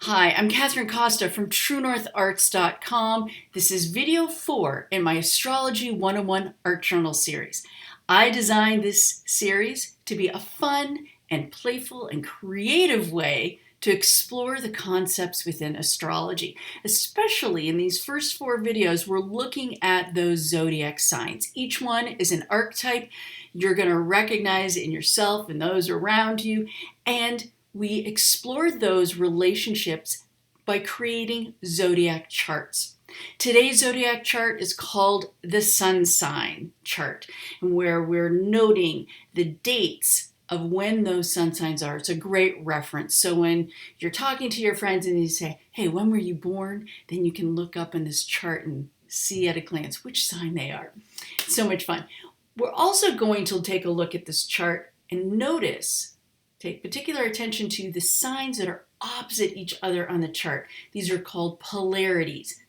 Hi, I'm Catherine Costa from TrueNorthArts.com. This is video 4 in my Astrology 101 Art Journal series. I designed this series to be a fun and playful and creative way to explore the concepts within astrology. Especially in these first 4 videos, we're looking at those zodiac signs. Each one is an archetype you're going to recognize in yourself and those around you, and we explored those relationships by creating zodiac charts. Today's zodiac chart is called the sun sign chart, where we're noting the dates of when those sun signs are. It's a great reference. So when you're talking to your friends and you say, hey, when were you born? Then you can look up in this chart and see at a glance which sign they are. It's so much fun. We're also going to take a look at this chart and take particular attention to the signs that are opposite each other on the chart. These are called polarities.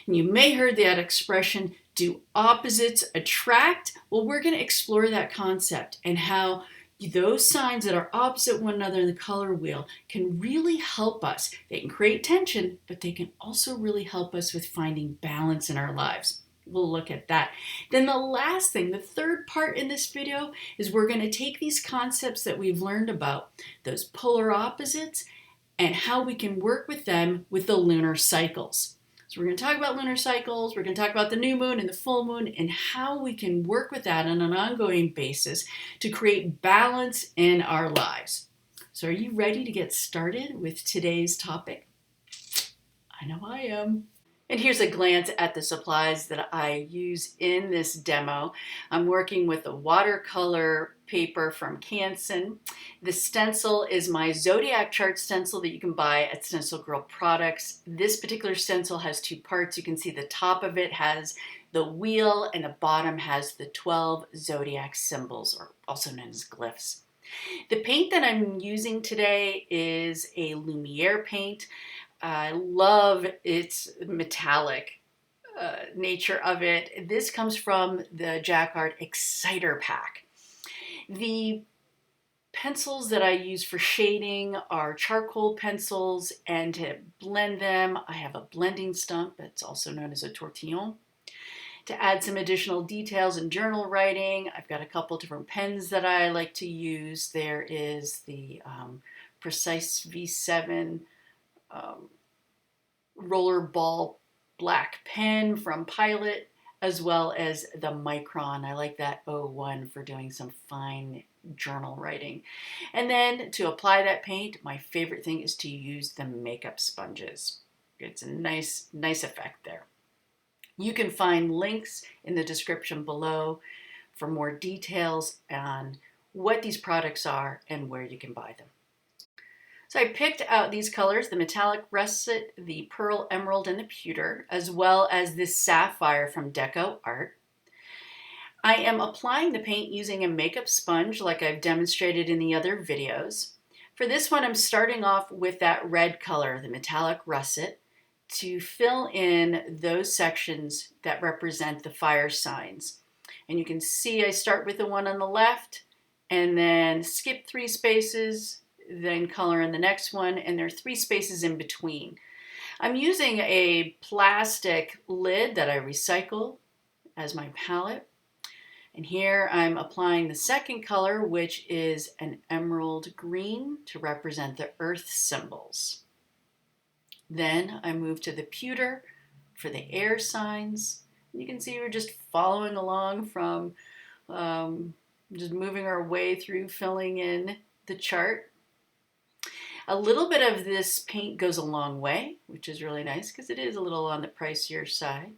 And you may have heard that expression, do opposites attract? Well, we're going to explore that concept and how those signs that are opposite one another in the color wheel can really help us. They can create tension, but they can also really help us with finding balance in our lives. We'll look at that. Then the last thing, the third part in this video, is we're going to take these concepts that we've learned about, those polar opposites, and how we can work with them with the lunar cycles. So we're going to talk about lunar cycles, we're going to talk about the new moon and the full moon, and how we can work with that on an ongoing basis to create balance in our lives. So are you ready to get started with today's topic? I know I am. And here's a glance at the supplies that I use in this demo. I'm working with a watercolor paper from Canson. The stencil is my Zodiac chart stencil that you can buy at Stencil Girl Products. This particular stencil has 2 parts. You can see the top of it has the wheel and the bottom has the 12 Zodiac symbols, or also known as glyphs. The paint that I'm using today is a Lumiere paint. I love its metallic nature of it. This comes from the Jacquard Exciter Pack. The pencils that I use for shading are charcoal pencils, and to blend them, I have a blending stump that's also known as a tortillon. To add some additional details in journal writing, I've got a couple different pens that I like to use. There is the Precise V7 roller ball black pen from Pilot, as well as the Micron. I like that 01 for doing some fine journal writing. And then to apply that paint, my favorite thing is to use the makeup sponges. It's a nice effect there. You can find links in the description below for more details on what these products are and where you can buy them. So I picked out these colors, the metallic russet, the pearl emerald, and the pewter, as well as this sapphire from Deco Art. I am applying the paint using a makeup sponge like I've demonstrated in the other videos. For this one, I'm starting off with that red color, the metallic russet, to fill in those sections that represent the fire signs. And you can see I start with the one on the left and then skip 3 spaces, then color in the next one, and there are 3 spaces in between. I'm using a plastic lid that I recycle as my palette. And here I'm applying the second color, which is an emerald green to represent the earth symbols. Then I move to the pewter for the air signs. You can see we're just following along from just moving our way through filling in the chart. A little bit of this paint goes a long way, which is really nice because it is a little on the pricier side.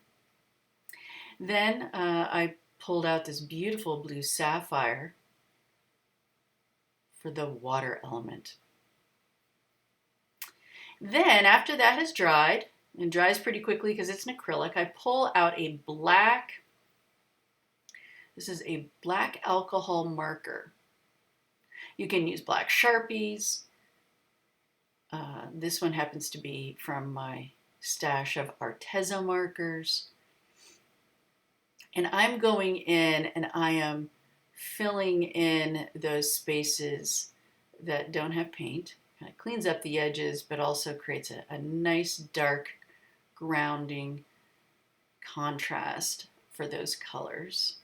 Then I pulled out this beautiful blue sapphire for the water element. Then after that has dried, and dries pretty quickly because it's an acrylic, I pull out a black, this is a black alcohol marker. You can use black Sharpies. This one happens to be from my stash of Arteza markers. And I'm going in and I am filling in those spaces that don't have paint. Kind of cleans up the edges, but also creates a nice dark grounding contrast for those colors.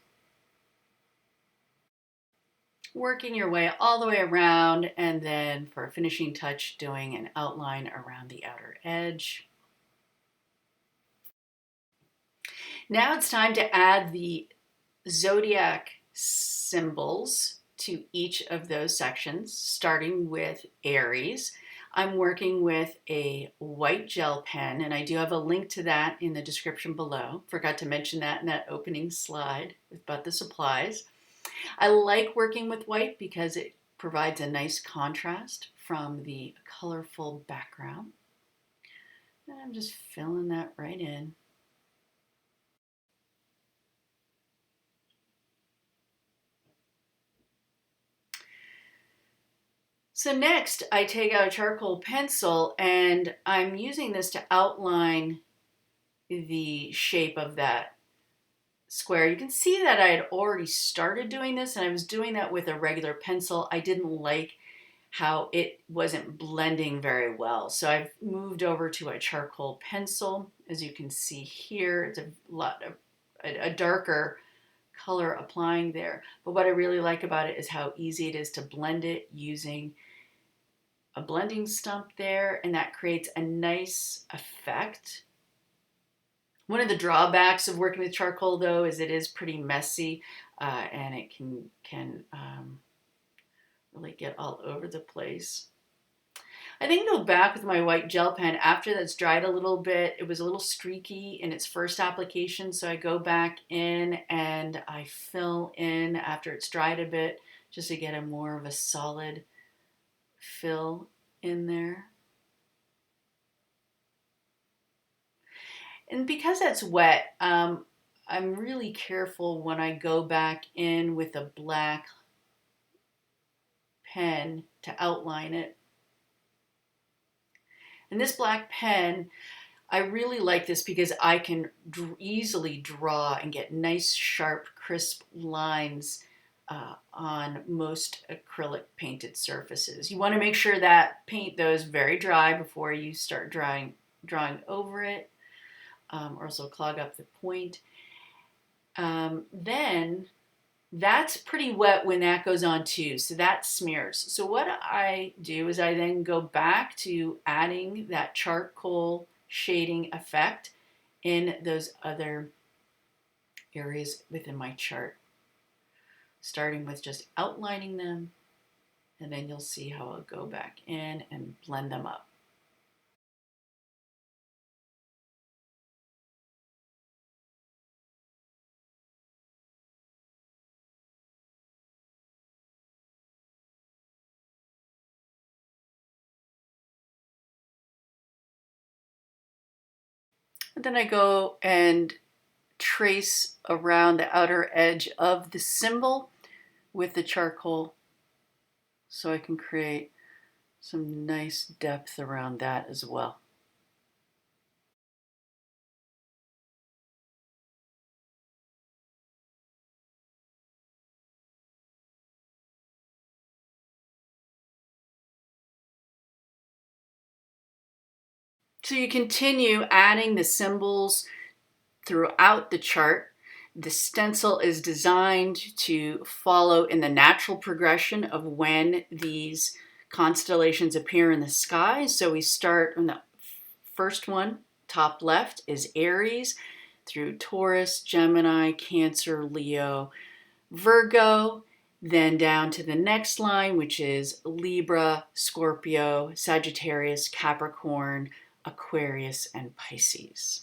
Working your way all the way around, and then for a finishing touch, doing an outline around the outer edge. Now it's time to add the Zodiac symbols to each of those sections, starting with Aries. I'm working with a white gel pen, and I do have a link to that in the description below. Forgot to mention that in that opening slide about the supplies. I like working with white because it provides a nice contrast from the colorful background. And I'm just filling that right in. So next I take out a charcoal pencil and I'm using this to outline the shape of that square. You can see that I had already started doing this, and I was doing that with a regular pencil. I didn't like how it wasn't blending very well. So I've moved over to a charcoal pencil. As you can see here, it's a darker color applying there. But what I really like about it is how easy it is to blend it using a blending stump there, and that creates a nice effect. One of the drawbacks of working with charcoal, though, is it is pretty messy, and it can really get all over the place. I think go back with my white gel pen after that's dried a little bit. It was a little streaky in its first application, so I go back in and I fill in after it's dried a bit just to get a more of a solid fill in there. And because that's wet, I'm really careful when I go back in with a black pen to outline it. And this black pen, I really like this because I can easily draw and get nice, sharp, crisp lines on most acrylic painted surfaces. You want to make sure that paint, though, is very dry before you start drawing over it, or else it'll clog up the point. Then that's pretty wet when that goes on too, so that smears. So what I do is I then go back to adding that charcoal shading effect in those other areas within my chart, starting with just outlining them, and then you'll see how I'll go back in and blend them up. And then I go and trace around the outer edge of the symbol with the charcoal so I can create some nice depth around that as well. So you continue adding the symbols throughout the chart. The stencil is designed to follow in the natural progression of when these constellations appear in the sky. So we start on the first one, top left, is Aries, through Taurus, Gemini, Cancer, Leo, Virgo, then down to the next line, which is Libra, Scorpio, Sagittarius, Capricorn, Aquarius, and Pisces.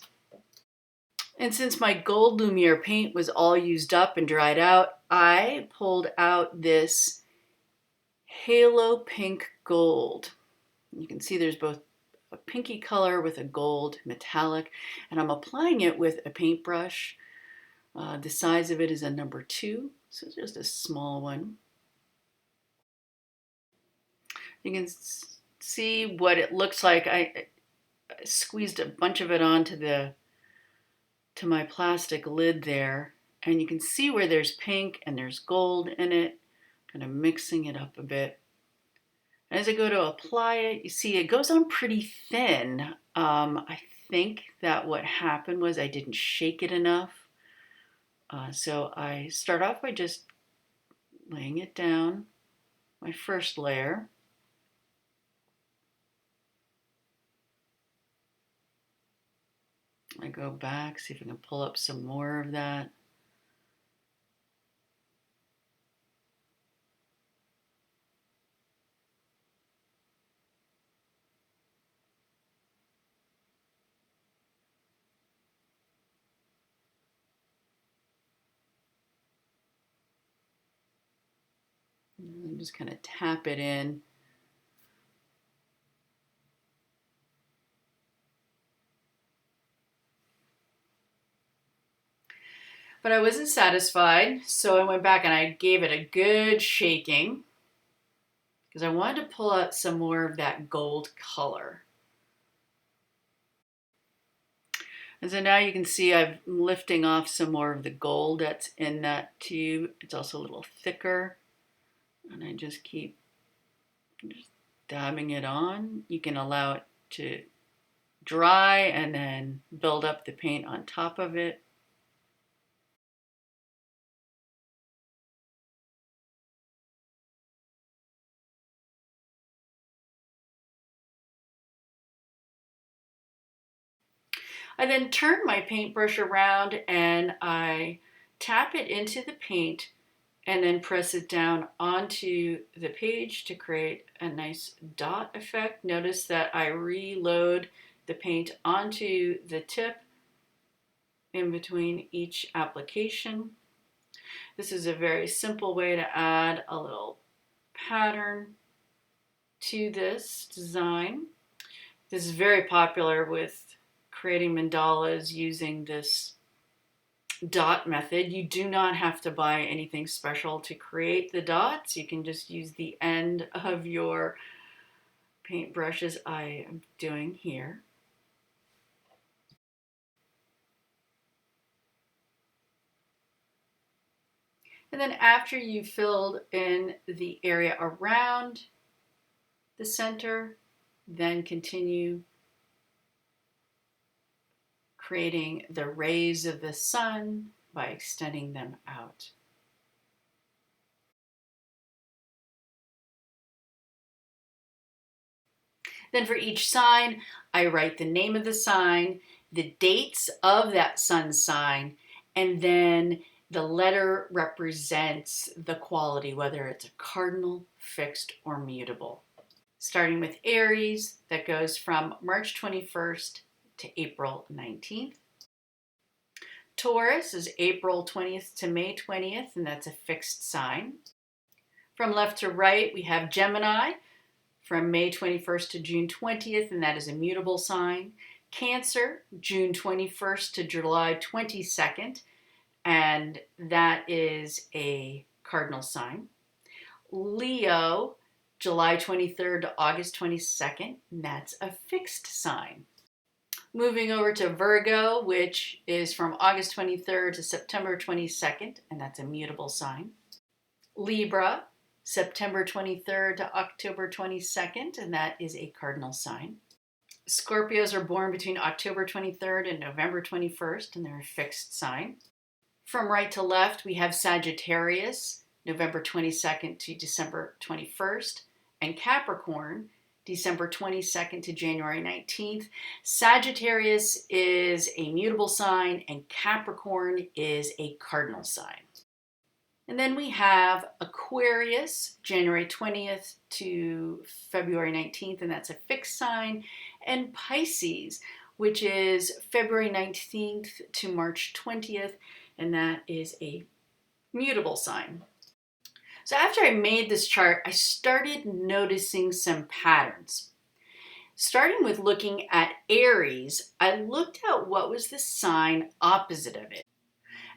And since my gold Lumiere paint was all used up and dried out, I pulled out this halo pink gold. You can see there's both a pinky color with a gold metallic, and I'm applying it with a paintbrush. The size of it is a number 2, so it's just a small one. You can see what it looks like. I squeezed a bunch of it onto my plastic lid there, and you can see where there's pink and there's gold in it, kind of mixing it up a bit. As I go to apply it, you see it goes on pretty thin. I think that what happened was I didn't shake it enough. So I start off by just laying it down, my first layer. I go back, see if I can pull up some more of that. And just kind of tap it in. But I wasn't satisfied, so I went back and I gave it a good shaking because I wanted to pull out some more of that gold color. And so now you can see I'm lifting off some more of the gold that's in that tube. It's also a little thicker. And I just keep dabbing it on. You can allow it to dry and then build up the paint on top of it. I then turn my paintbrush around and I tap it into the paint and then press it down onto the page to create a nice dot effect. Notice that I reload the paint onto the tip in between each application. This is a very simple way to add a little pattern to this design. This is very popular with creating mandalas using this dot method. You do not have to buy anything special to create the dots. You can just use the end of your paintbrush as I am doing here. And then after you've filled in the area around the center, then continue creating the rays of the sun by extending them out. Then for each sign, I write the name of the sign, the dates of that sun sign, and then the letter represents the quality, whether it's a cardinal, fixed, or mutable. Starting with Aries, that goes from March 21st to April 19th. Taurus is April 20th to May 20th, and that's a fixed sign. From left to right, we have Gemini from May 21st to June 20th, and that is a mutable sign. Cancer, June 21st to July 22nd, and that is a cardinal sign. Leo, July 23rd to August 22nd, and that's a fixed sign. Moving over to Virgo, which is from August 23rd to September 22nd, and that's a mutable sign. Libra, September 23rd to October 22nd, and that is a cardinal sign. Scorpios are born between October 23rd and November 21st, and they're a fixed sign. From right to left, we have Sagittarius, November 22nd to December 21st, and Capricorn, December 22nd to January 19th. Sagittarius is a mutable sign, and Capricorn is a cardinal sign. And then we have Aquarius, January 20th to February 19th, and that's a fixed sign. And Pisces, which is February 19th to March 20th, and that is a mutable sign. So after I made this chart, I started noticing some patterns. Starting with looking at Aries, I looked at what was the sign opposite of it.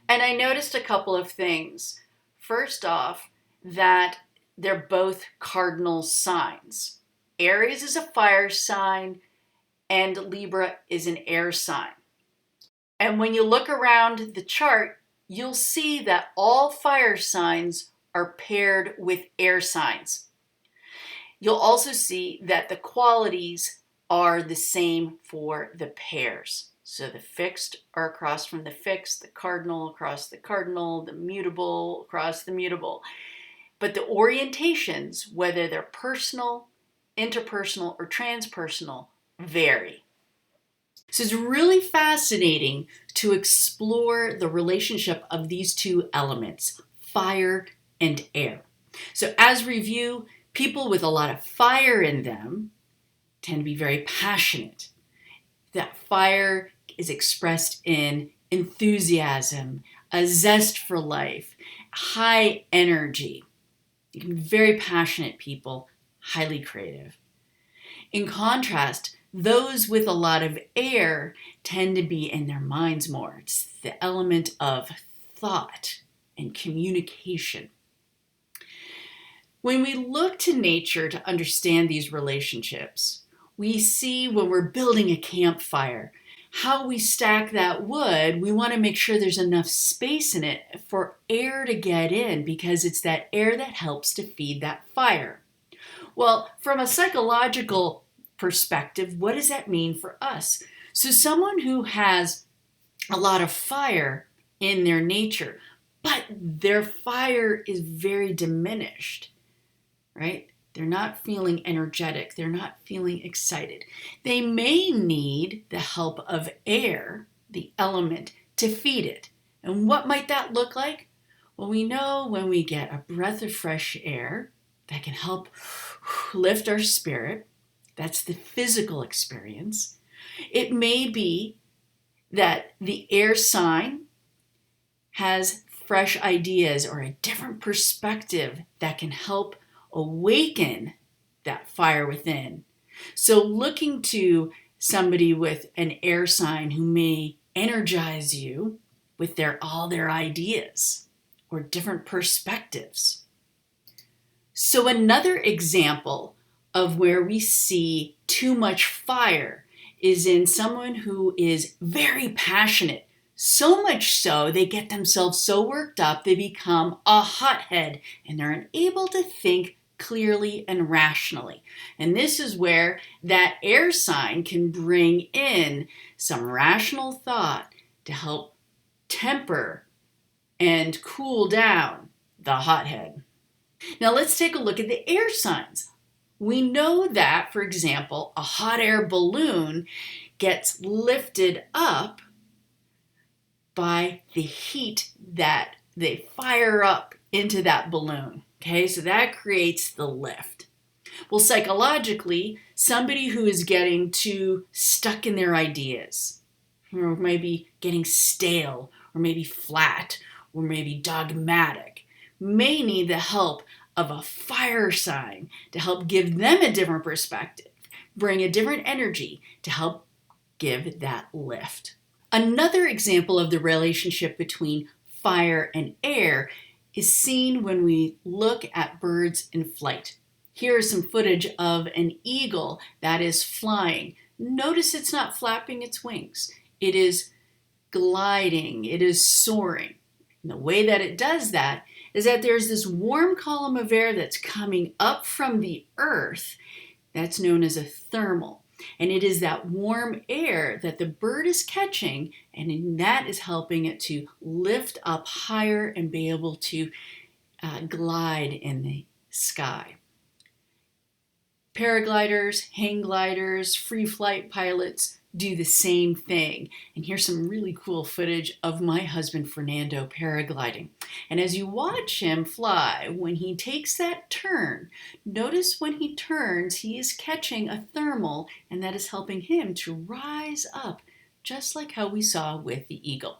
And I noticed a couple of things. First off, that they're both cardinal signs. Aries is a fire sign and Libra is an air sign. And when you look around the chart, you'll see that all fire signs are paired with air signs. You'll also see that the qualities are the same for the pairs. So the fixed are across from the fixed, the cardinal across the cardinal, the mutable across the mutable. But the orientations, whether they're personal, interpersonal, or transpersonal, vary. So it's really fascinating to explore the relationship of these two elements, fire and air. So as review, people with a lot of fire in them tend to be very passionate. That fire is expressed in enthusiasm, a zest for life, high energy. You can be very passionate people, highly creative. In contrast, those with a lot of air tend to be in their minds more. It's the element of thought and communication. When we look to nature to understand these relationships, we see when we're building a campfire, how we stack that wood, we want to make sure there's enough space in it for air to get in, because it's that air that helps to feed that fire. Well, from a psychological perspective, what does that mean for us? So someone who has a lot of fire in their nature, but their fire is very diminished, right? They're not feeling energetic. They're not feeling excited. They may need the help of air, the element, to feed it. And what might that look like? Well, we know when we get a breath of fresh air that can help lift our spirit, that's the physical experience. It may be that the air sign has fresh ideas or a different perspective that can help awaken that fire within. So looking to somebody with an air sign who may energize you with all their ideas or different perspectives. So another example of where we see too much fire is in someone who is very passionate. So much so, they get themselves so worked up, they become a hothead and they're unable to think clearly and rationally. And this is where that air sign can bring in some rational thought to help temper and cool down the hothead. Now let's take a look at the air signs. We know that, for example, a hot air balloon gets lifted up by the heat that they fire up into that balloon. Okay, so that creates the lift. Well, psychologically, somebody who is getting too stuck in their ideas, or maybe getting stale, or maybe flat, or maybe dogmatic, may need the help of a fire sign to help give them a different perspective, bring a different energy to help give that lift. Another example of the relationship between fire and air is seen when we look at birds in flight. Here is some footage of an eagle that is flying. Notice it's not flapping its wings. It is gliding, it is soaring. And the way that it does that is that there's this warm column of air that's coming up from the earth that's known as a thermal. And it is that warm air that the bird is catching, and that is helping it to lift up higher and be able to glide in the sky. Paragliders, hang gliders, free flight pilots do the same thing. And here's some really cool footage of my husband Fernando paragliding. And as you watch him fly, when he takes that turn, notice when he turns, he is catching a thermal, and that is helping him to rise up, just like how we saw with the eagle.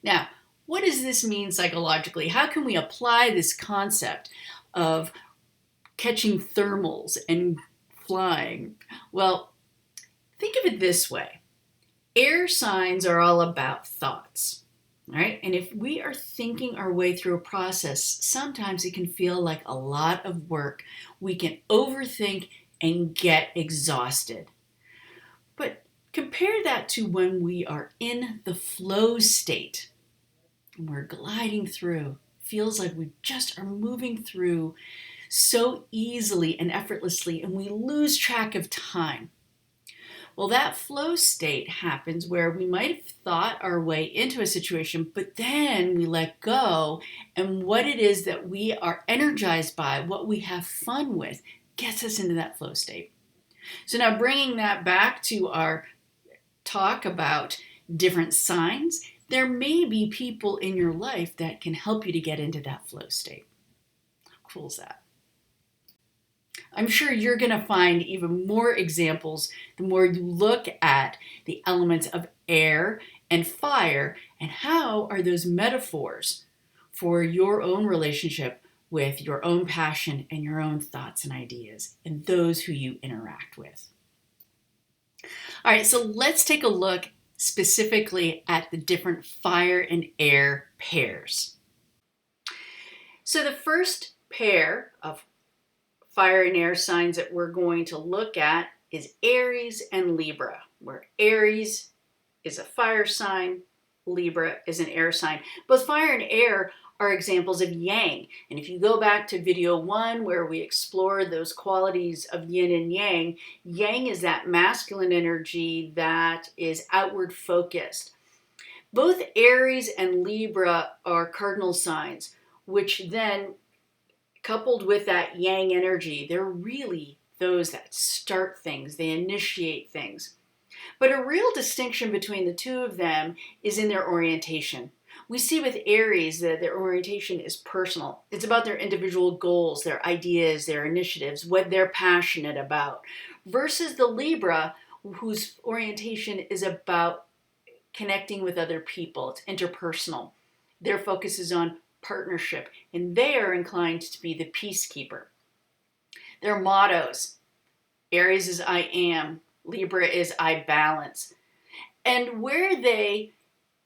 Now, what does this mean psychologically? How can we apply this concept of catching thermals and flying? Well, think of it this way. Air signs are all about thoughts, right? And if we are thinking our way through a process, sometimes it can feel like a lot of work. We can overthink and get exhausted. But compare that to when we are in the flow state and we're gliding through. Feels like we just are moving through so easily and effortlessly, and we lose track of time. Well, that flow state happens where we might have thought our way into a situation, but then we let go, and what it is that we are energized by, what we have fun with, gets us into that flow state. So now bringing that back to our talk about different signs, there may be people in your life that can help you to get into that flow state. How cool is that? I'm sure you're going to find even more examples the more you look at the elements of air and fire and how are those metaphors for your own relationship with your own passion and your own thoughts and ideas and those who you interact with. All right, so let's take a look specifically at the different fire and air pairs. So the first pair of fire and air signs that we're going to look at is Aries and Libra, where Aries is a fire sign, Libra is an air sign. Both fire and air are examples of yang. And if you go back to video 1 where we explore those qualities of yin and yang, yang is that masculine energy that is outward focused. Both Aries and Libra are cardinal signs, which then coupled with that yang energy, they're really those that start things, they initiate things. But a real distinction between the two of them is in their orientation. We see with Aries that their orientation is personal. It's about their individual goals, their ideas, their initiatives, what they're passionate about. Versus the Libra, whose orientation is about connecting with other people. It's interpersonal. Their focus is on partnership, and they are inclined to be the peacekeeper. Their mottos, Aries is I am, Libra is I balance. And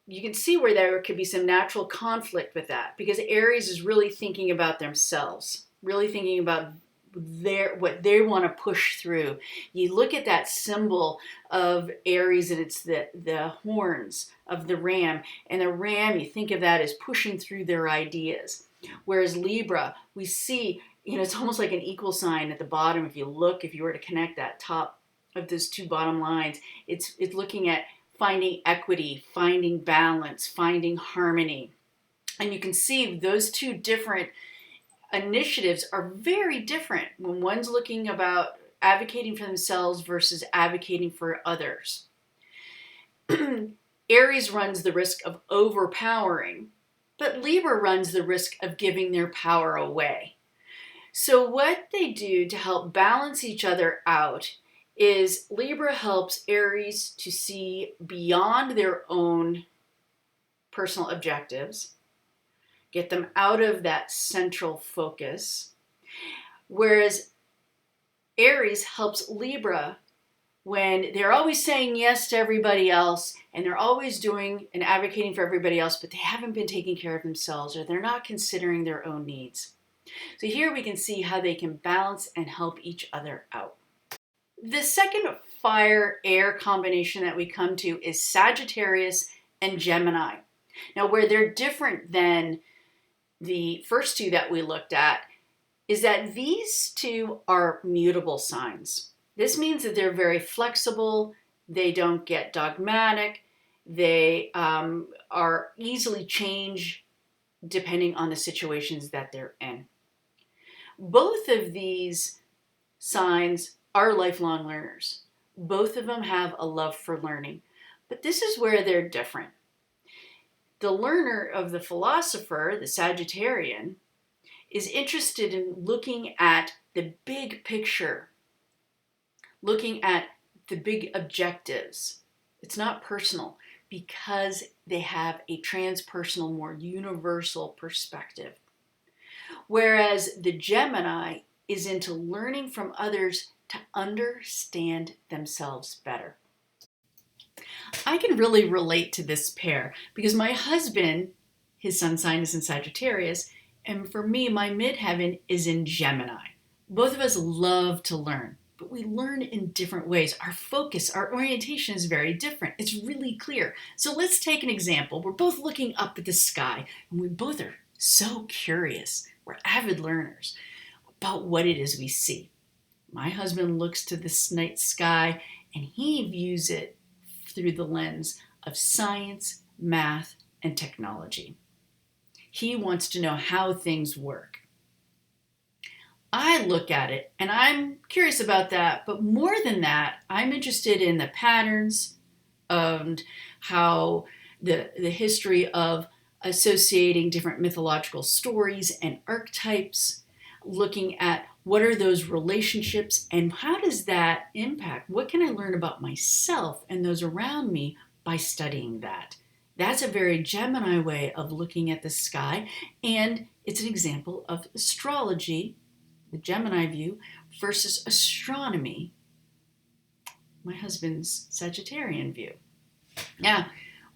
you can see where there could be some natural conflict with that, because Aries is really thinking about themselves, really thinking about what they want to push through. You look at that symbol of Aries, and it's the horns of the ram, and the ram, you think of that as pushing through their ideas. Whereas Libra, we see, it's almost like an equal sign at the bottom. If you were to connect that top of those two bottom lines, it's looking at finding equity, finding balance, finding harmony. And you can see those two different initiatives are very different when one's looking about advocating for themselves versus advocating for others. Aries runs the risk of overpowering, but Libra runs the risk of giving their power away. So what they do to help balance each other out is Libra helps Aries to see beyond their own personal objectives, get them out of that central focus, whereas Aries helps Libra when they're always saying yes to everybody else and they're always doing and advocating for everybody else, but they haven't been taking care of themselves or they're not considering their own needs. So here we can see how they can balance and help each other out. The second fire-air combination that we come to is Sagittarius and Gemini. Now, where they're different than the first two that we looked at is that these two are mutable signs. This means that they're very flexible, they don't get dogmatic, they are easily changed depending on the situations that they're in. Both of these signs are lifelong learners. Both of them have a love for learning, but this is where they're different. The learner of the philosopher, the Sagittarian, is interested in looking at the big picture, looking at the big objectives. It's not personal because they have a transpersonal, more universal perspective. Whereas the Gemini is into learning from others to understand themselves better. I can really relate to this pair because my husband, his sun sign is in Sagittarius, and for me, my midheaven is in Gemini. Both of us love to learn, but we learn in different ways. Our focus, our orientation is very different. It's really clear. So let's take an example. We're both looking up at the sky, and we both are so curious. We're avid learners. about what it is we see. My husband looks to the night sky and he views it through the lens of science, math, and technology. He wants to know how things work. I look at it and I'm curious about that, but more than that, I'm interested in the patterns and how the history of associating different mythological stories and archetypes, looking at what are those relationships and how does that impact? What can I learn about myself and those around me by studying that? That's a very Gemini way of looking at the sky, and it's an example of astrology, the Gemini view, versus astronomy, my husband's Sagittarian view. Now,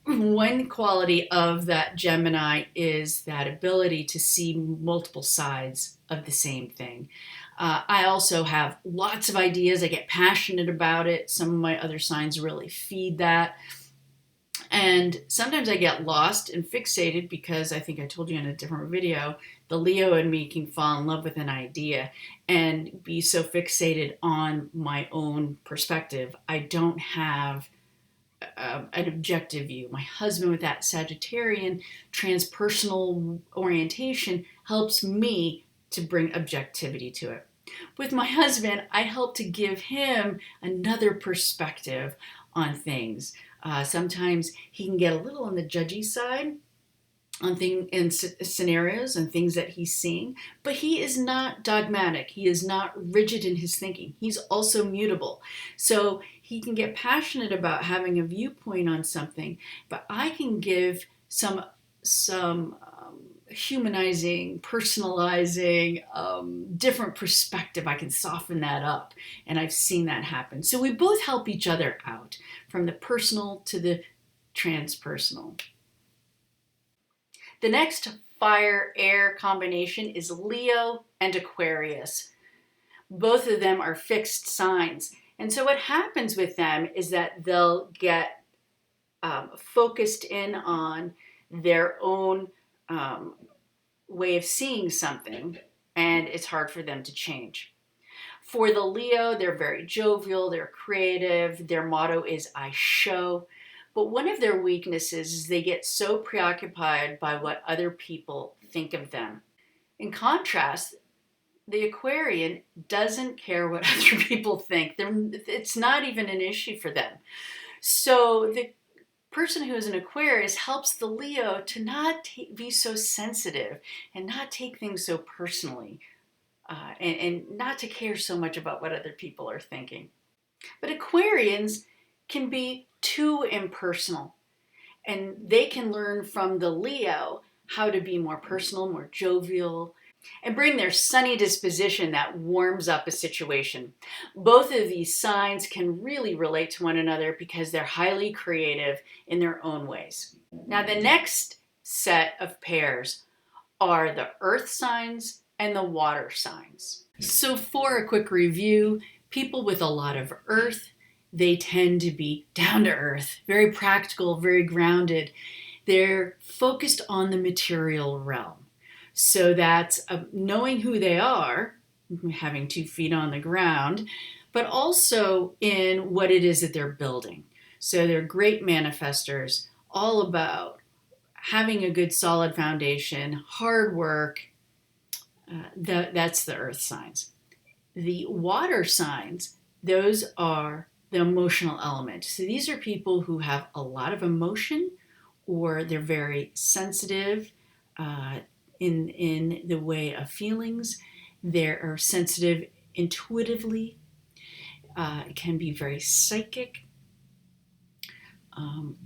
one quality of that Gemini is that ability to see multiple sides of the same thing. I also have lots of ideas. I get passionate about it. Some of my other signs really feed that. And sometimes I get lost and fixated because I think I told you in a different video, the Leo in me can fall in love with an idea and be so fixated on my own perspective. I don't have an objective view. My husband with that Sagittarian transpersonal orientation helps me to bring objectivity to it. With my husband, I help to give him another perspective on things. Sometimes he can get a little on the judgy side on scenarios and things that he's seeing, but he is not dogmatic. He is not rigid in his thinking. He's also mutable. So he can get passionate about having a viewpoint on something, but I can give some humanizing, personalizing, different perspective. I can soften that up, and I've seen that happen. So we both help each other out, from the personal to the transpersonal. The next fire-air combination is Leo and Aquarius. Both of them are fixed signs. And so what happens with them is that they'll get focused in on their own way of seeing something, and it's hard for them to change. For the Leo, they're very jovial, they're creative, their motto is I show. But one of their weaknesses is they get so preoccupied by what other people think of them. In contrast, the Aquarian doesn't care what other people think. It's not even an issue for them. So the person who is an Aquarius helps the Leo to not be so sensitive and not take things so personally, and not to care so much about what other people are thinking. But Aquarians can be too impersonal, and they can learn from the Leo how to be more personal, more jovial, and bring their sunny disposition that warms up a situation. Both of these signs can really relate to one another because they're highly creative in their own ways. Now, the next set of pairs are the earth signs and the water signs. So for a quick review, people with a lot of earth, they tend to be down to earth, very practical, very grounded. They're focused on the material realm. So that's knowing who they are, having 2 feet on the ground, but also in what it is that they're building. So they're great manifestors, all about having a good solid foundation, hard work. That's the earth signs. The water signs, those are the emotional element. So these are people who have a lot of emotion, or they're very sensitive in the way of feelings. They are sensitive intuitively, can be very psychic,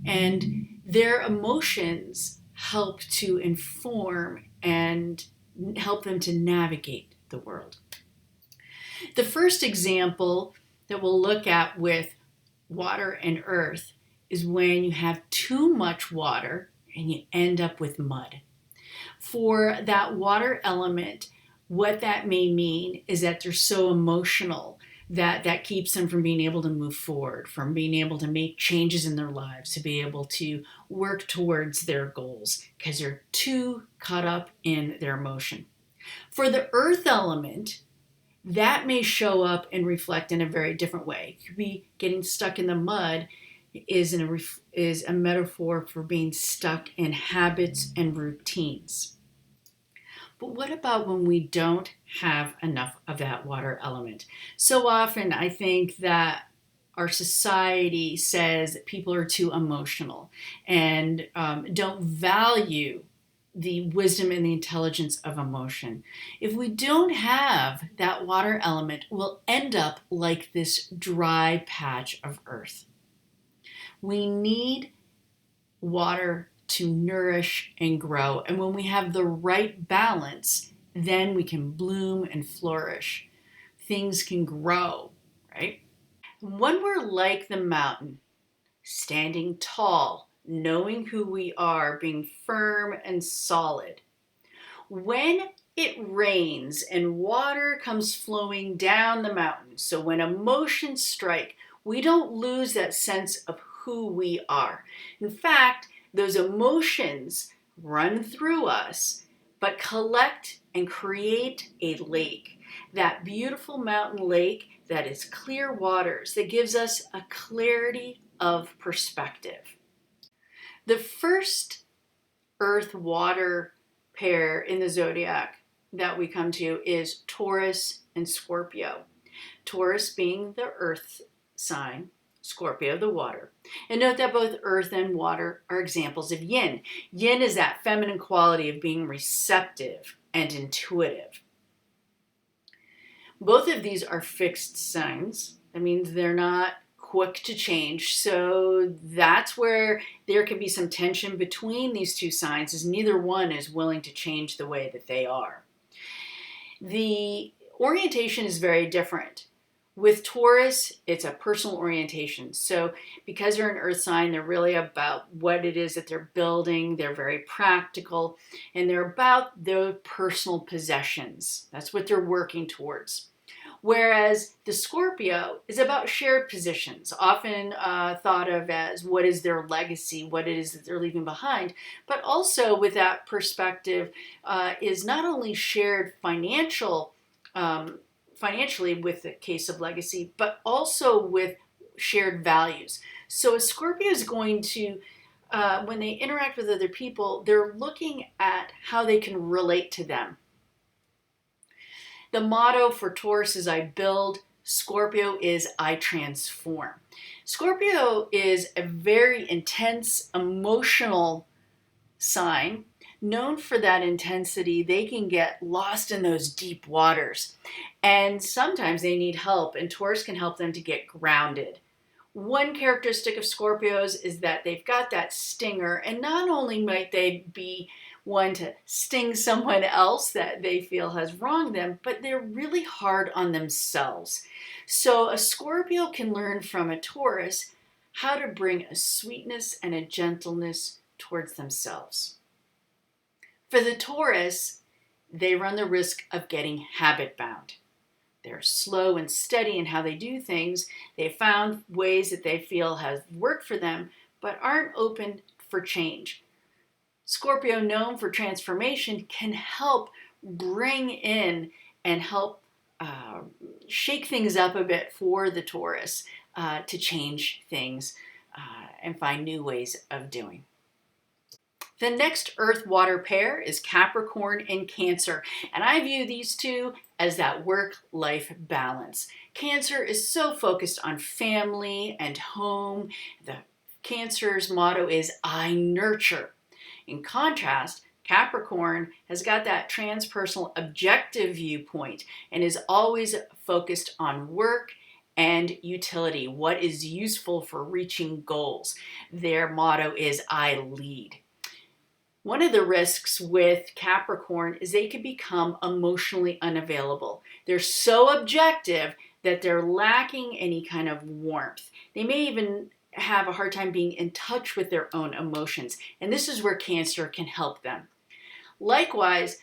and their emotions help to inform and help them to navigate the world. The first example that we'll look at with water and earth is when you have too much water and you end up with mud. For that water element, what that may mean is that they're so emotional that keeps them from being able to move forward, from being able to make changes in their lives, to be able to work towards their goals, because they're too caught up in their emotion. For the earth element, that may show up and reflect in a very different way. It could be getting stuck in the mud is a metaphor for being stuck in habits and routines. But what about when we don't have enough of that water element? So often I think that our society says that people are too emotional and don't value the wisdom and the intelligence of emotion. If we don't have that water element, we'll end up like this dry patch of earth. We need water to nourish and grow. And when we have the right balance, then we can bloom and flourish. Things can grow, right? When we're like the mountain, standing tall, knowing who we are, being firm and solid, when it rains and water comes flowing down the mountain, so when emotions strike, we don't lose that sense of who we are. In fact, those emotions run through us, but collect and create a lake. That beautiful mountain lake that is clear waters, that gives us a clarity of perspective. The first earth-water pair in the zodiac that we come to is Taurus and Scorpio. Taurus being the earth sign, Scorpio the water. And note that both earth and water are examples of yin. Yin is that feminine quality of being receptive and intuitive. Both of these are fixed signs. That means they're not quick to change. So that's where there can be some tension between these two signs, as neither one is willing to change the way that they are. The orientation is very different. With Taurus, it's a personal orientation. So because they're an earth sign, they're really about what it is that they're building. They're very practical, and they're about their personal possessions. That's what they're working towards. Whereas the Scorpio is about shared positions, often thought of as what is their legacy, what it is that they're leaving behind, but also with that perspective is not only shared financially with the case of legacy, but also with shared values. So a Scorpio is going to, when they interact with other people, they're looking at how they can relate to them. The motto for Taurus is I build, Scorpio is I transform. Scorpio is a very intense, emotional sign. Known for that intensity, they can get lost in those deep waters. And sometimes they need help, and Taurus can help them to get grounded. One characteristic of Scorpios is that they've got that stinger, and not only might they be one to sting someone else that they feel has wronged them, but they're really hard on themselves. So a Scorpio can learn from a Taurus how to bring a sweetness and a gentleness towards themselves. For the Taurus, they run the risk of getting habit bound. They're slow and steady in how they do things. They found ways that they feel have worked for them, but aren't open for change. Scorpio, known for transformation, can help bring in and help shake things up a bit for the Taurus to change things and find new ways of doing. The next earth-water pair is Capricorn and Cancer, and I view these two as that work-life balance. Cancer is so focused on family and home. The Cancer's motto is I nurture. In contrast, Capricorn has got that transpersonal objective viewpoint and is always focused on work and utility, what is useful for reaching goals. Their motto is I lead. One of the risks with Capricorn is they can become emotionally unavailable. They're so objective that they're lacking any kind of warmth. They may even have a hard time being in touch with their own emotions, and this is where Cancer can help them. Likewise,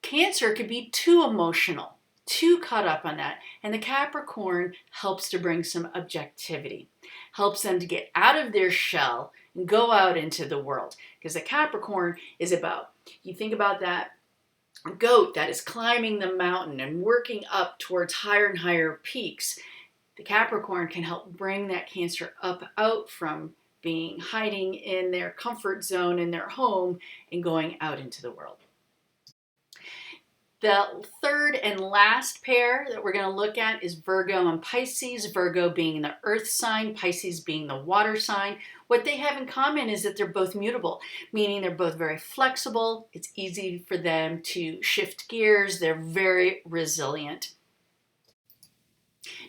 Cancer could be too emotional, too caught up on that, and the Capricorn helps to bring some objectivity, helps them to get out of their shell and go out into the world, because the Capricorn is about, you think about that goat that is climbing the mountain and working up towards higher and higher peaks, the Capricorn can help bring that Cancer up out from being hiding in their comfort zone in their home and going out into the world. The third and last pair that we're going to look at is Virgo and Pisces. Virgo being the earth sign, Pisces being the water sign. What they have in common is that they're both mutable, meaning they're both very flexible. It's easy for them to shift gears. They're very resilient.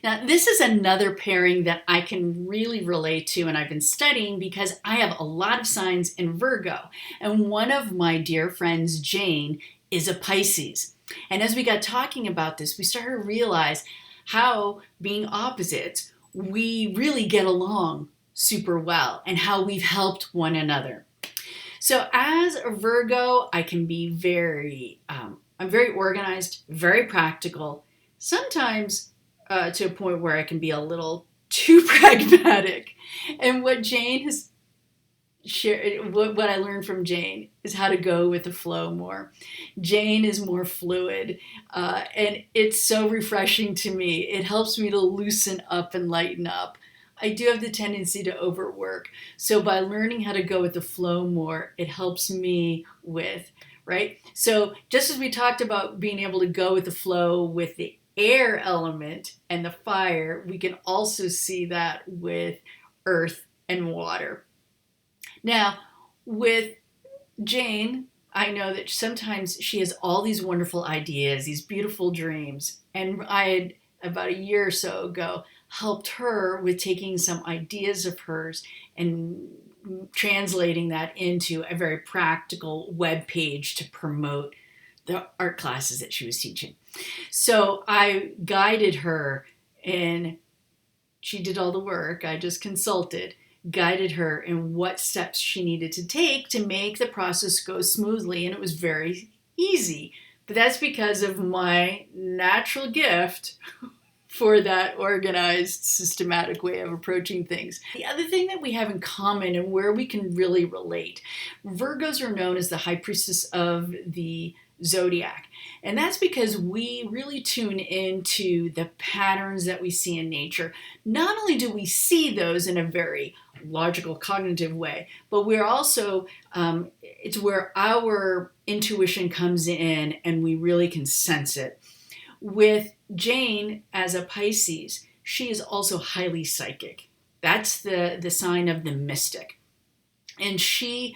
Now, this is another pairing that I can really relate to, and I've been studying because I have a lot of signs in Virgo. And one of my dear friends, Jane, is a Pisces. And as we got talking about this, we started to realize how, being opposites, we really get along super well and how we've helped one another. So as a Virgo, I can be I'm very organized, very practical, sometimes to a point where I can be a little too pragmatic. And what Jane has shared, what I learned from Jane is how to go with the flow more. Jane is more fluid, and it's so refreshing to me. It helps me to loosen up and lighten up. I do have the tendency to overwork. So by learning how to go with the flow more, it helps me with, right? So just as we talked about being able to go with the flow with the air element and the fire, we can also see that with earth and water. Now, with Jane, I know that sometimes she has all these wonderful ideas, these beautiful dreams, and I had, about a year or so ago, helped her with taking some ideas of hers and translating that into a very practical web page to promote the art classes that she was teaching. So I guided her, and she did all the work. I just consulted, guided her in what steps she needed to take to make the process go smoothly, and it was very easy. But that's because of my natural gift for that organized, systematic way of approaching things. The other thing that we have in common and where we can really relate, Virgos are known as the high priestess of the Zodiac. And that's because we really tune into the patterns that we see in nature. Not only do we see those in a very logical, cognitive way, but we're also, it's where our intuition comes in and we really can sense it. With Jane as a Pisces, she is also highly psychic. That's the sign of the mystic. And she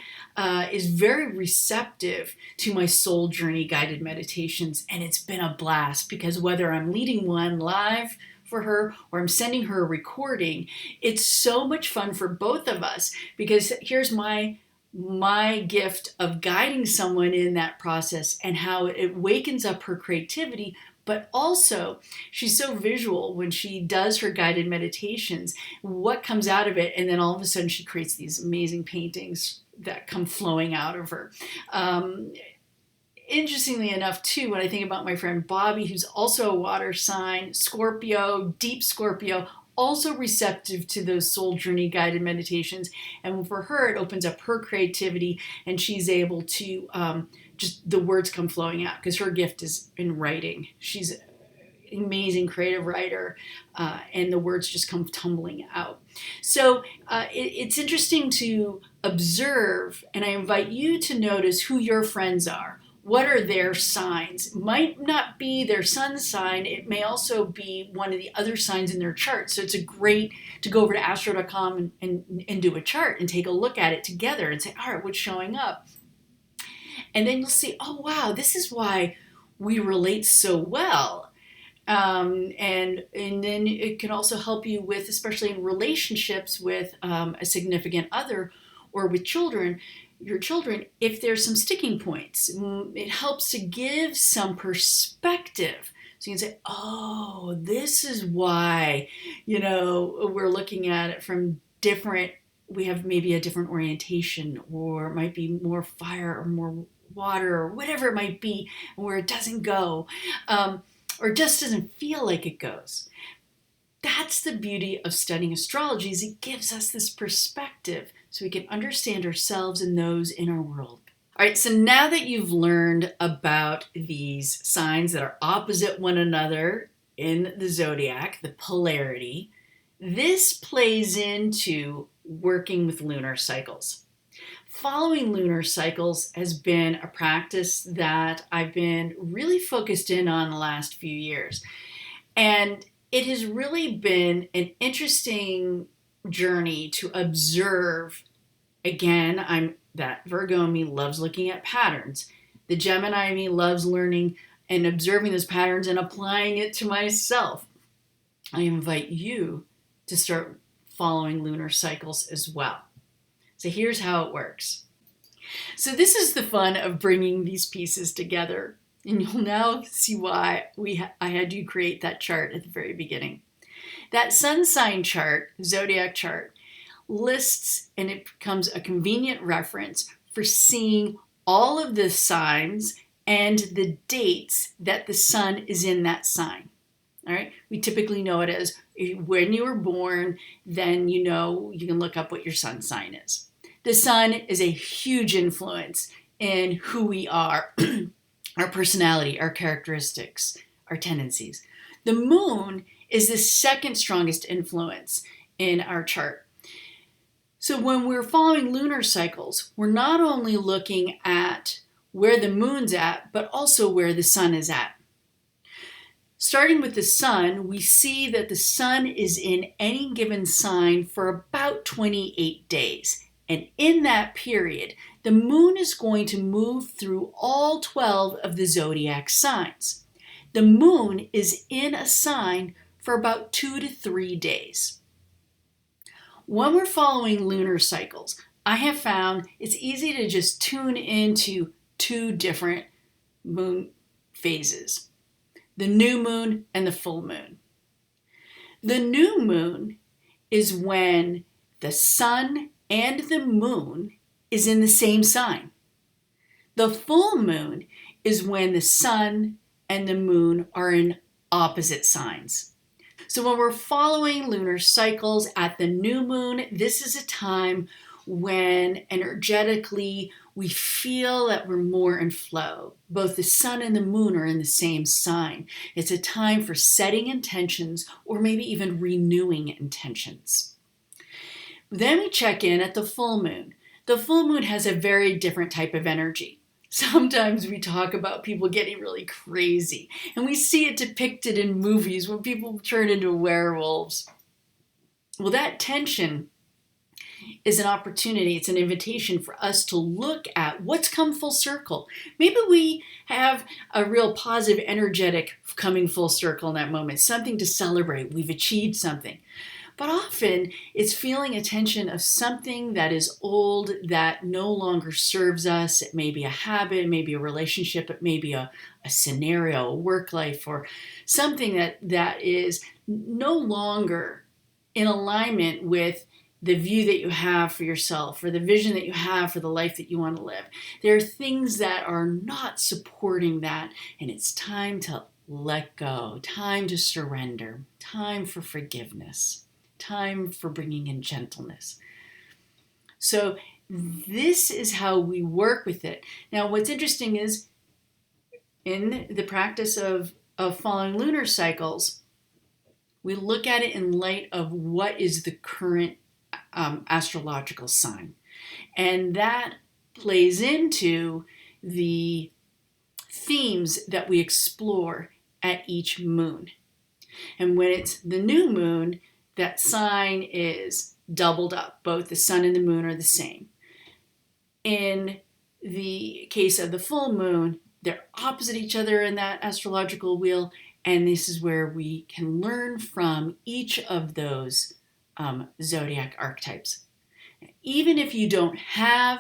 is very receptive to my soul journey guided meditations. And it's been a blast because whether I'm leading one live for her or I'm sending her a recording, it's so much fun for both of us because here's my gift of guiding someone in that process and how it wakens up her creativity. But also, she's so visual when she does her guided meditations, what comes out of it, and then all of a sudden she creates these amazing paintings that come flowing out of her. Interestingly enough, too, when I think about my friend Bobby, who's also a water sign, Scorpio, deep Scorpio, also receptive to those soul journey guided meditations. And for her, it opens up her creativity and she's able to just the words come flowing out because her gift is in writing. She's an amazing creative writer and the words just come tumbling out. So it's interesting to observe, and I invite you to notice who your friends are. What are their signs? Might not be their sun sign. It may also be one of the other signs in their chart. So it's a great to go over to astro.com and do a chart and take a look at it together and say, all right, what's showing up? And then you'll see, oh, wow, this is why we relate so well. And then it can also help you with, especially in relationships with a significant other or with your children, if there's some sticking points. It helps to give some perspective. So you can say, oh, this is why, we're looking at it from different, we have maybe a different orientation, or it might be more fire or more water or whatever it might be, where it doesn't go, or just doesn't feel like it goes. That's the beauty of studying astrology, is it gives us this perspective so we can understand ourselves and those in our world. All right, so now that you've learned about these signs that are opposite one another in the zodiac, the polarity, this plays into working with lunar cycles. Following lunar cycles has been a practice that I've been really focused in on the last few years. And it has really been an interesting journey to observe. Again, I'm that Virgo in me loves looking at patterns. The Gemini in me loves learning and observing those patterns and applying it to myself. I invite you to start following lunar cycles as well. So here's how it works. So this is the fun of bringing these pieces together. And you'll now see why I had you create that chart at the very beginning. That sun sign chart, zodiac chart, lists, and it becomes a convenient reference for seeing all of the signs and the dates that the sun is in that sign. All right, we typically know it as when you were born, then you know you can look up what your sun sign is. The sun is a huge influence in who we are, our personality, our characteristics, our tendencies. The moon is the second strongest influence in our chart. So when we're following lunar cycles, we're not only looking at where the moon's at, but also where the sun is at. Starting with the sun, we see that the sun is in any given sign for about 28 days. And in that period, the moon is going to move through all 12 of the zodiac signs. The moon is in a sign for about 2 to 3 days. When we're following lunar cycles, I have found it's easy to just tune into two different moon phases, the new moon and the full moon. The new moon is when the sun and the moon is in the same sign. The full moon is when the sun and the moon are in opposite signs. So when we're following lunar cycles at the new moon, this is a time when energetically we feel that we're more in flow. Both the sun and the moon are in the same sign. It's a time for setting intentions or maybe even renewing intentions. Then we check in at the full moon. The full moon has a very different type of energy. Sometimes we talk about people getting really crazy, and we see it depicted in movies when people turn into werewolves. Well, that tension is an opportunity, it's an invitation for us to look at what's come full circle. Maybe we have a real positive, energetic coming full circle in that moment, something to celebrate. We've achieved something. But often it's feeling a tension of something that is old, that no longer serves us. It may be a habit, it may be a relationship, it may be a scenario, a work life, or something that is no longer in alignment with the view that you have for yourself, or the vision that you have for the life that you want to live. There are things that are not supporting that, and it's time to let go, time to surrender, time for forgiveness. Time for bringing in gentleness. So this is how we work with it. Now, what's interesting is in the practice of following lunar cycles, we look at it in light of what is the current astrological sign. And that plays into the themes that we explore at each moon. And when it's the new moon, that sign is doubled up. Both the sun and the moon are the same. In the case of the full moon, they're opposite each other in that astrological wheel, and this is where we can learn from each of those zodiac archetypes. Even if you don't have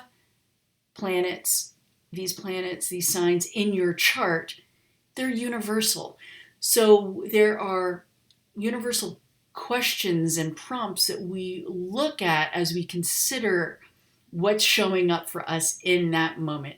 these signs in your chart, they're universal. So there are universal questions and prompts that we look at as we consider what's showing up for us in that moment.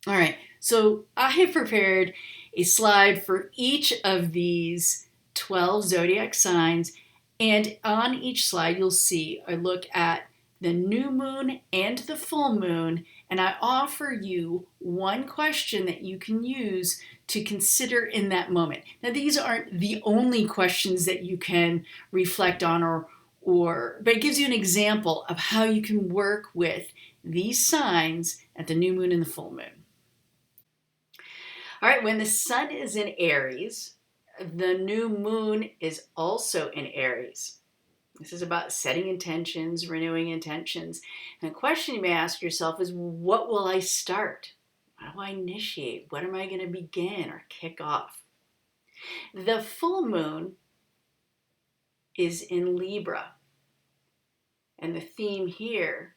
All right, so I have prepared a slide for each of these 12 zodiac signs, and on each slide you'll see I look at the new moon and the full moon, and I offer you one question that you can use to consider in that moment. Now, these aren't the only questions that you can reflect on, but it gives you an example of how you can work with these signs at the new moon and the full moon. All right, when the sun is in Aries, the new moon is also in Aries. This is about setting intentions, renewing intentions. And the question you may ask yourself is, what will I start? How do I initiate? What am I going to begin or kick off? The full moon is in Libra. And the theme here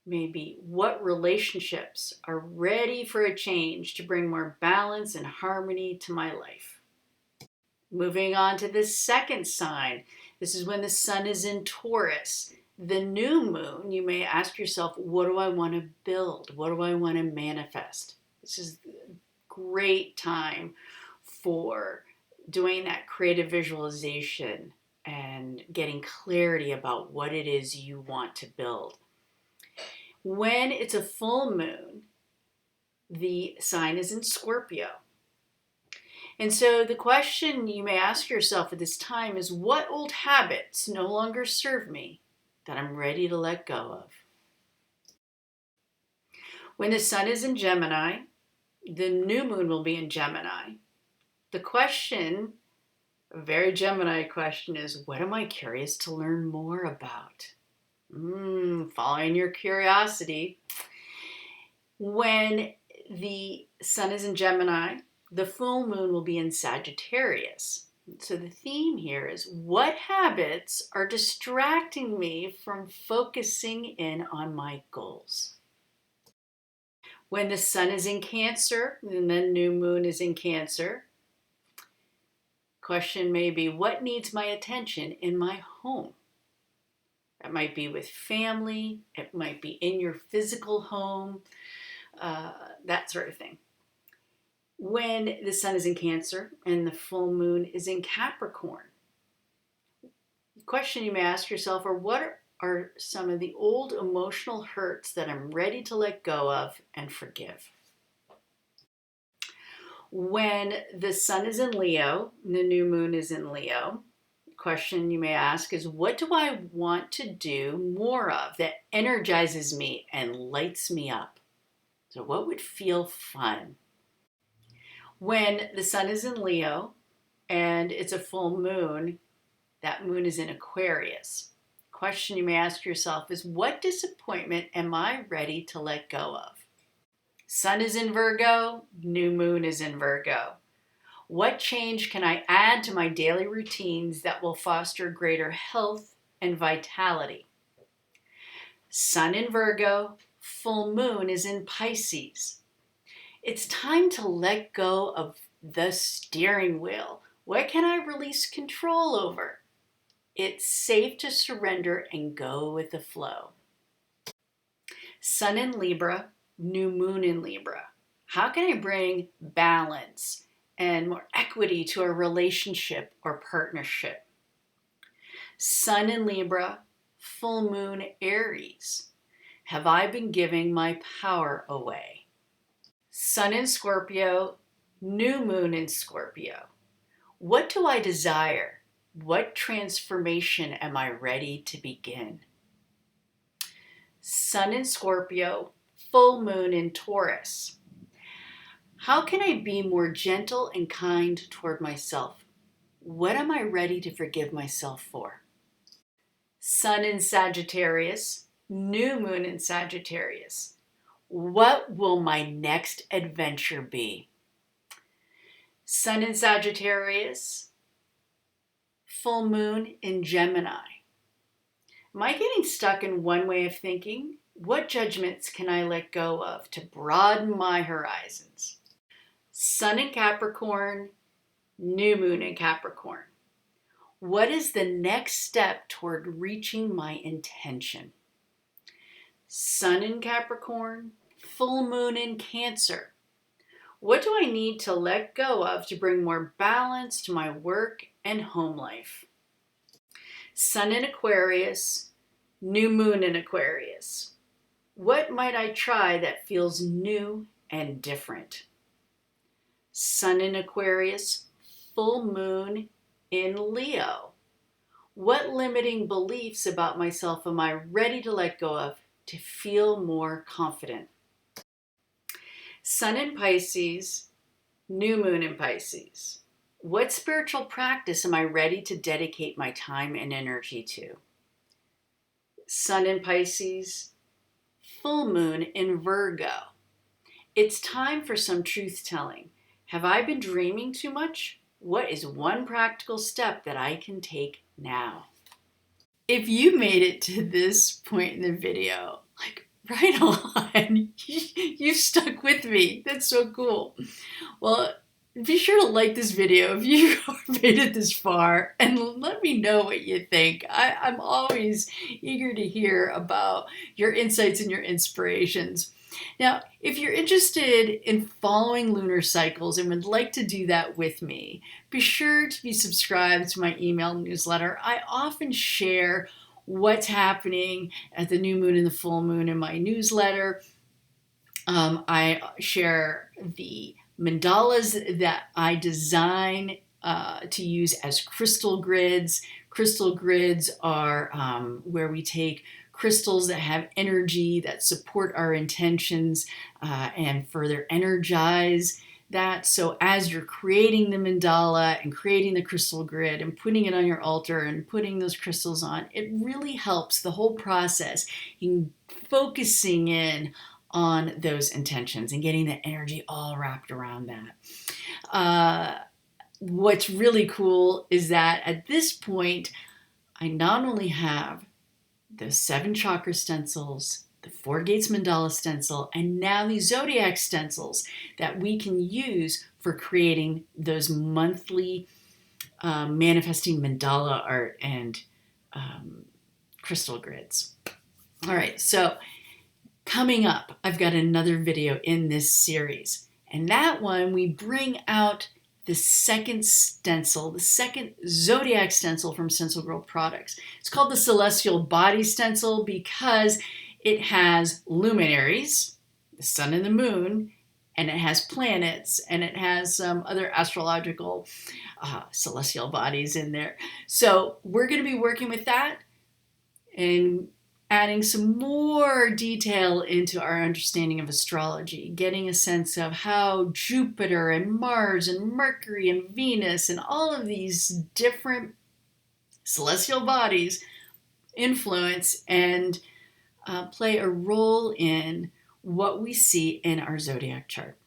may be, what relationships are ready for a change to bring more balance and harmony to my life? Moving on to the second sign. This is when the sun is in Taurus. The new moon, you may ask yourself, what do I want to build? What do I want to manifest? This is a great time for doing that creative visualization and getting clarity about what it is you want to build. When it's a full moon, the sign is in Scorpio. And so the question you may ask yourself at this time is, what old habits no longer serve me that I'm ready to let go of? When the sun is in Gemini, the new moon will be in Gemini. The question, a very Gemini question, is, what am I curious to learn more about? Following your curiosity. When the sun is in Gemini, the full moon will be in Sagittarius. So the theme here is, what habits are distracting me from focusing in on my goals? When the sun is in Cancer and the new moon is in Cancer, question may be, what needs my attention in my home? That might be with family, it might be in your physical home, that sort of thing. When the sun is in Cancer and the full moon is in Capricorn, the question you may ask yourself are, what are some of the old emotional hurts that I'm ready to let go of and forgive? When the sun is in Leo and the new moon is in Leo, the question you may ask is, what do I want to do more of that energizes me and lights me up? So what would feel fun? When the sun is in Leo and it's a full moon, that moon is in Aquarius. The question you may ask yourself is, what disappointment am I ready to let go of? Sun is in Virgo, new moon is in Virgo. What change can I add to my daily routines that will foster greater health and vitality? Sun in Virgo, full moon is in Pisces. It's time to let go of the steering wheel. What can I release control over? It's safe to surrender and go with the flow. Sun in Libra, new moon in Libra. How can I bring balance and more equity to a relationship or partnership? Sun in Libra, full moon Aries. Have I been giving my power away? Sun in Scorpio, new moon in Scorpio. What do I desire? What transformation am I ready to begin? Sun in Scorpio, full moon in Taurus. How can I be more gentle and kind toward myself? What am I ready to forgive myself for? Sun in Sagittarius, new moon in Sagittarius. What will my next adventure be? Sun in Sagittarius, full moon in Gemini. Am I getting stuck in one way of thinking? What judgments can I let go of to broaden my horizons? Sun in Capricorn, new moon in Capricorn. What is the next step toward reaching my intention? Sun in Capricorn, full moon in Cancer. What do I need to let go of to bring more balance to my work and home life? Sun in Aquarius, New moon in Aquarius. What might I try that feels new and different? Sun in Aquarius, full moon in Leo. What limiting beliefs about myself am I ready to let go of to feel more confident? Sun in Pisces, new moon in Pisces. What spiritual practice am I ready to dedicate my time and energy to? Sun in Pisces, full moon in Virgo. It's time for some truth telling. Have I been dreaming too much? What is one practical step that I can take now? If you made it to this point in the video, like right on, you stuck with me. That's so cool. Well, be sure to like this video if you made it this far and let me know what you think. I'm always eager to hear about your insights and your inspirations. Now, if you're interested in following lunar cycles and would like to do that with me, be sure to be subscribed to my email newsletter. I often share what's happening at the new moon and the full moon in my newsletter. I share the mandalas that I design to use as crystal grids. Crystal grids are where we take crystals that have energy, that support our intentions, and further energize that. So as you're creating the mandala and creating the crystal grid and putting it on your altar and putting those crystals on, it really helps the whole process in focusing in on those intentions and getting the energy all wrapped around that. What's really cool is that at this point, I not only have the 7 chakra stencils, the 4 gates mandala stencil, and now these Zodiac stencils that we can use for creating those monthly manifesting mandala art and crystal grids. All right, so coming up, I've got another video in this series, and that one we bring out the second stencil, the second Zodiac stencil from Stencil Girl Products. It's called the Celestial Body Stencil because it has luminaries, the sun and the moon, and it has planets, and it has some other astrological celestial bodies in there. So we're going to be working with that and adding some more detail into our understanding of astrology, getting a sense of how Jupiter and Mars and Mercury and Venus and all of these different celestial bodies influence and play a role in what we see in our zodiac chart.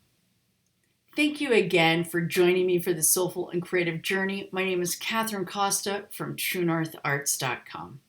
Thank you again for joining me for this soulful and creative journey. My name is Catherine Costa from TrueNorthArts.com.